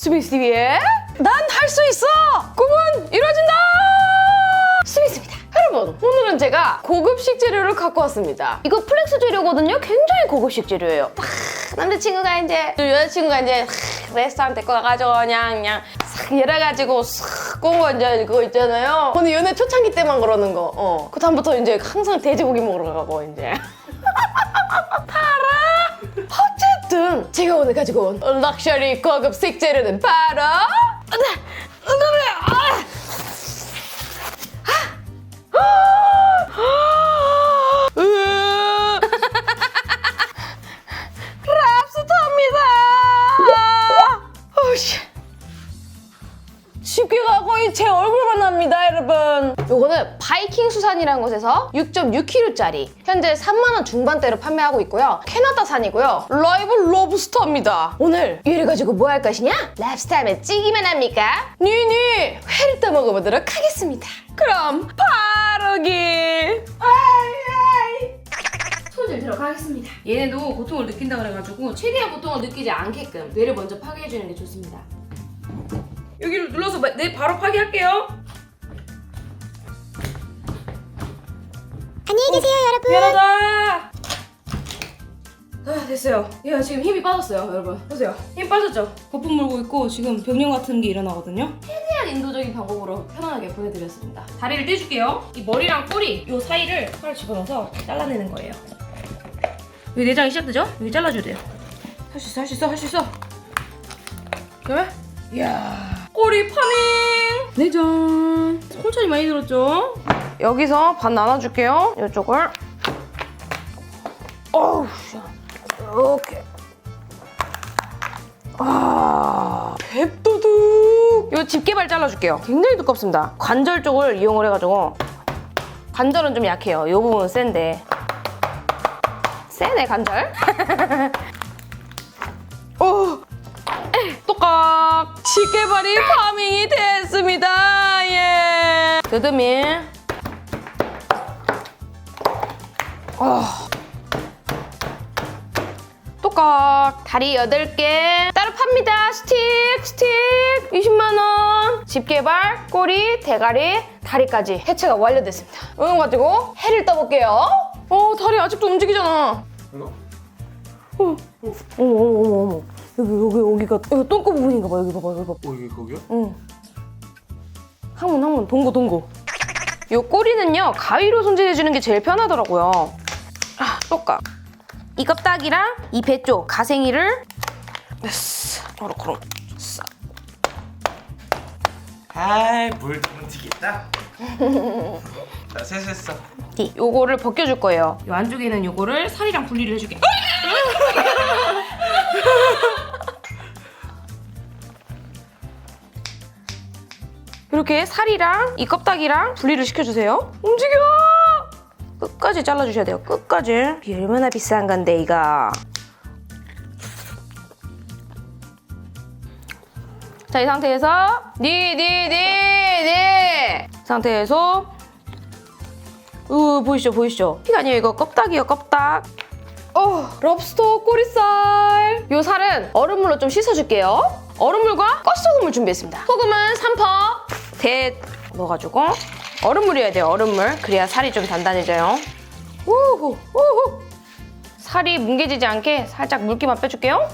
스미스TV의 난 할 수 있어! 꿈은 이루어진다! 스미스입니다. 여러분, 오늘은 제가 고급식 재료를 갖고 왔습니다. 이거 플렉스 재료거든요? 굉장히 고급식 재료예요. 남자친구가 이제, 여자친구가 이제 레스토랑 데리고 가가지고 그냥 싹 열어가지고 싹 구운 거 이제 그거 있잖아요. 오늘 연애 초창기 때만 그러는 거. 그 다음부터 이제 항상 돼지고기 먹으러 가고 이제. 팔아! 어쨌든 제가 오늘 가지고 온 럭셔리 고급식 재료는 바로 랍스터입니다. 쉽게 가고 제 얼굴만 납니다, 여러분. 요거는 바이킹 수산이라는 곳에서 6.6kg짜리 현재 3만 원 중반대로 판매하고 있고요. 캐나다산이고요. 라이브 роб스터입니다. 오늘 얘를 가지고 뭐 할 것이냐? 랍스터 하면 찌기만 합니까? 니니 회를 떠 먹어보도록 하겠습니다. 그럼 바로길. 손질 들어가겠습니다. 얘네도 고통을 느낀다 그래가지고 최대한 고통을 느끼지 않게끔 뇌를 먼저 파괴해주는 게 좋습니다. 여기를 눌러서 네 바로 파괴할게요. 안녕히 계세요, 여러분. 미안하다. 됐어요. 얘가 지금 힘이 빠졌어요, 여러분. 보세요. 힘 빠졌죠? 거품 물고 있고 지금 병력 같은 게 일어나거든요. 최대한 인도적인 방법으로 편안하게 보내드렸습니다. 다리를 떼줄게요. 이 머리랑 꼬리 요 사이를 칼을 집어넣어서 잘라내는 거예요. 여기 내장이 시작되죠? 여기 잘라줘야 돼요. 할 수 있어, 할 수 있어, 할 수 있어. 그래? 이야. 꼬리 파밍! 내장. 천천히 많이 들었죠? 여기서 반 나눠줄게요. 이쪽을. 어우, 이렇게. 뱃도둑. 요 집게발 잘라줄게요. 굉장히 두껍습니다. 관절 쪽을 이용을 해가지고. 관절은 좀 약해요. 요 부분은 센데. 세네, 관절. 똑깍! 집게발이 파밍이 됐습니다. 예. 드드미. 똑깍. 다리 8개. 따로 팝니다. 스틱. 20만 원. 집게발, 꼬리, 대가리, 다리까지 해체가 완료됐습니다. 이거 가지고 회를 떠볼게요. 다리 아직도 움직이잖아. 어머. 여기가 여기 똥꼬 부분인가 봐. 여기 봐봐. 여기 거기요? 응. 항문 동고. 요 꼬리는요 가위로 손질해주는 게 제일 편하더라고요. 똑깍. 이 껍데기랑 이 배 쪽 가생이를 그럼 싹. 물 좀 튀겠다. 나 세수했어. 요거를 벗겨줄 거예요. 요 안쪽에 있는 요거를 살이랑 분리를 해줄게. 이렇게 살이랑 이 껍데기랑 분리를 시켜주세요. 움직여! 끝까지 잘라주셔야 돼요. 끝까지. 이게 얼마나 비싼 건데 이거. 자, 이 상태에서 상태에서 보이시죠? 피가 아니에요. 이거 껍데기예요, 껍데기. 럽스터 꼬리살. 요 살은 얼음물로 좀 씻어줄게요. 얼음물과 껏소금을 준비했습니다. 소금은 3퍼 대 넣어가지고 얼음물이어야 돼요. 얼음물. 그래야 살이 좀 단단해져요. 우후. 살이 뭉개지지 않게 살짝 물기만 빼줄게요.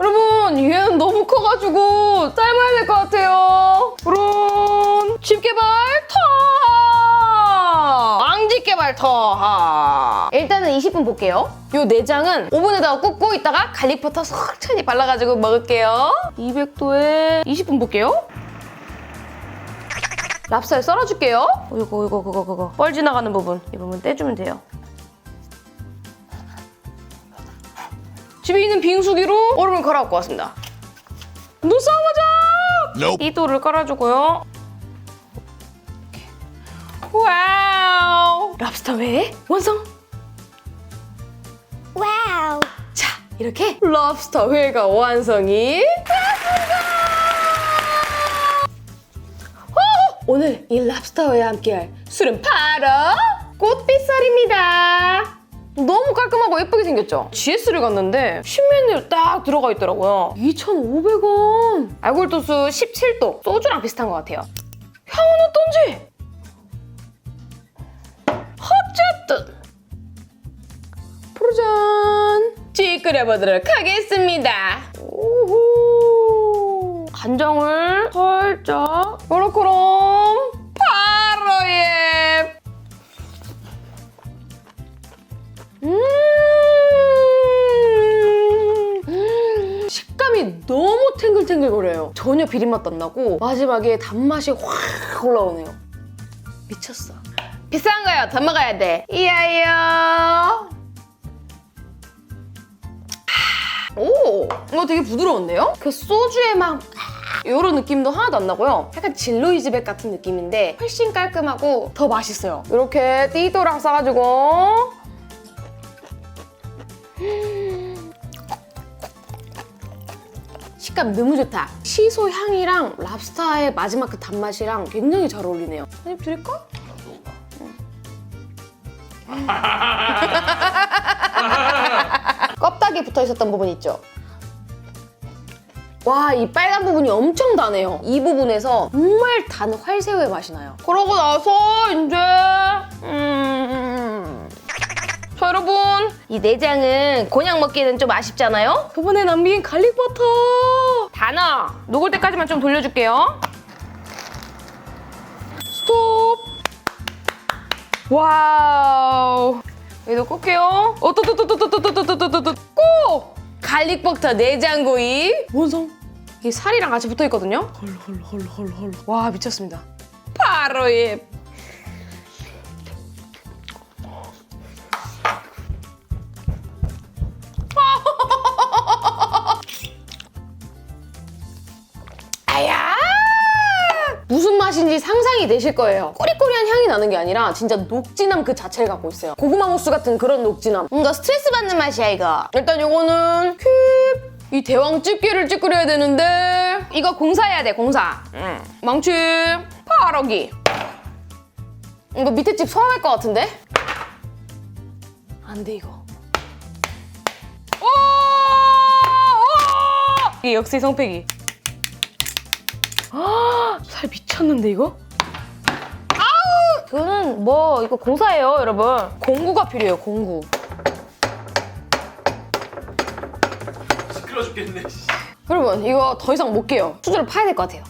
여러분, 얘는 너무 커가지고 삶아야 될 것 같아요. 그럼 집게발 앙집게발 일단은 20분 볼게요. 요 내장은 오븐에다가 굽고 이따가 갈릭버터 천천히 발라가지고 먹을게요. 200도에 20분 볼게요. 랍스터에 썰어줄게요. 이거 그거 뻘 지나가는 부분, 이 부분 떼주면 돼요. 집에 있는 빙수기로 얼음을 갈아갖고 왔습니다. 눈싸움하자! 이도를 깔아주고요. 와우! 랍스터 회 완성! 와우. 자, 이렇게 랍스터 회가 완성이 됐습니다! 오늘 이 랍스터 회와 함께할 술은 바로 꽃빛살입니다. 너무 깔끔해요. 깔끔하고 예쁘게 생겼죠? GS를 갔는데 신메뉴로 딱 들어가 있더라고요. 2,500원. 알코올 도수 17도. 소주랑 비슷한 것 같아요. 향은 어떤지? 어쨌든 포르잔 찌끄려보도록 하겠습니다. 오호. 간장을 살짝 요렇게럼 바로 예. 식감이 너무 탱글탱글거려요. 전혀 비린맛도 안 나고 마지막에 단맛이 확 올라오네요. 미쳤어. 비싼 거요. 더 먹어야 돼. 이야이요. 오, 이거 되게 부드러운데요? 그 소주의 막 이런 느낌도 하나도 안 나고요. 약간 진로이즈백 같은 느낌인데 훨씬 깔끔하고 더 맛있어요. 이렇게 띠또랑 싸가지고 식감 너무 좋다. 시소 향이랑 랍스타의 마지막 그 단맛이랑 굉장히 잘 어울리네요. 한입 드릴까? 껍데기 붙어 있었던 부분 있죠? 와, 이 빨간 부분이 엄청 다네요. 이 부분에서 정말 단 활새우의 맛이 나요. 그러고 나서 이제 자, 여러분, 이 내장은 그냥 먹기에는 좀 아쉽잖아요? 저번에 남긴 갈릭버터 다 넣어. 녹을 때까지만 좀 돌려줄게요. 스톱. 와우. 여기도 꽂게요. 어떠떠떠떠떠떠떠떠떠떠떠 꼭! 갈릭버터 내장구이 완성. 이게 살이랑 같이 붙어있거든요. 헐. 와, 미쳤습니다. 바로 이 아야! 무슨 맛인지 상상이 되실 거예요. 꾸리꾸리한 향이 나는 게 아니라 진짜 녹진함 그 자체를 갖고 있어요. 고구마 무스 같은 그런 녹진함. 뭔가 스트레스 받는 맛이야, 이거. 일단 요거는 킵! 이 대왕 집게를 찌끄려야 되는데 이거 공사해야 돼, 공사. 망치, 파러기. 이거 밑에 집 소화할 것 같은데? 안 돼, 이거. 이게 역시 성패기. 살 미쳤는데 이거? 아우! 그거는 뭐 이거 공사예요, 여러분. 공구가 필요해요, 공구. 시끄러 죽겠네. 여러분, 이거 더 이상 못 깨요. 수저를 파야 될 것 같아요.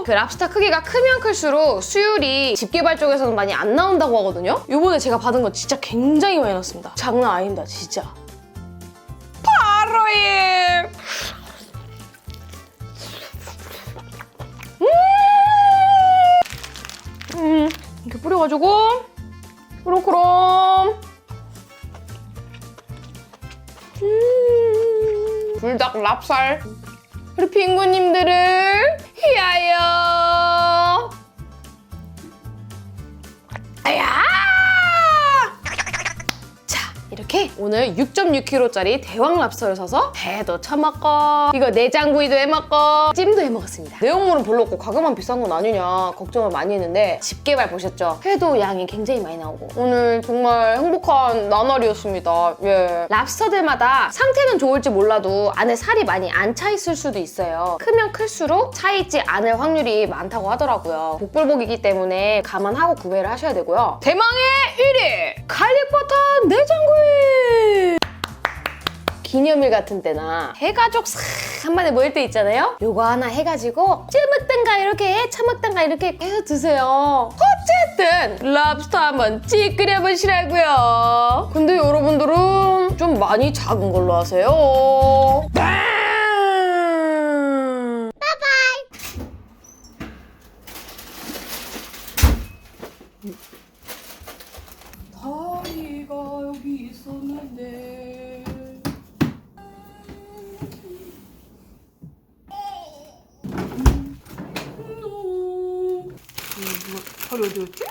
그 랍스터 크기가 크면 클수록 수율이 집게발 쪽에서는 많이 안 나온다고 하거든요? 요번에 제가 받은 건 진짜 굉장히 많이 넣었습니다. 장난 아닙니다, 진짜. 바로 이 이렇게 뿌려가지고 그럼 불닭 랍쌀 우리 핑구님들을 위하여. 아야! 자, 이렇게 오늘 6.6kg짜리 대왕 랍스터를 사서 회도 쳐먹고 이거 내장구이도 해먹고 찜도 해먹었습니다. 내용물은 별로 없고 가격만 비싼 건 아니냐 걱정을 많이 했는데 집게발 보셨죠? 회도 양이 굉장히 많이 나오고 오늘 정말 행복한 나날이었습니다. 예. 랍스터들마다 상태는 좋을지 몰라도 안에 살이 많이 안 차 있을 수도 있어요. 크면 클수록 차 있지 않을 확률이 많다고 하더라고요. 복불복이기 때문에 감안하고 구매를 하셔야 되고요. 대망의 1위! 갈릭버터 내장구이! 기념일 같은 때나 해가족 싹 한번에 모일 때 있잖아요? 요거 하나 해가지고 찌먹든가 이렇게 처먹든가 이렇게 해서 드세요. 어쨌든 랍스터 한번 찌끄려보시라고요. 근데 여러분들은 좀 많이 작은 걸로 하세요. 다리가 여기 있었는데 다리 어디였지?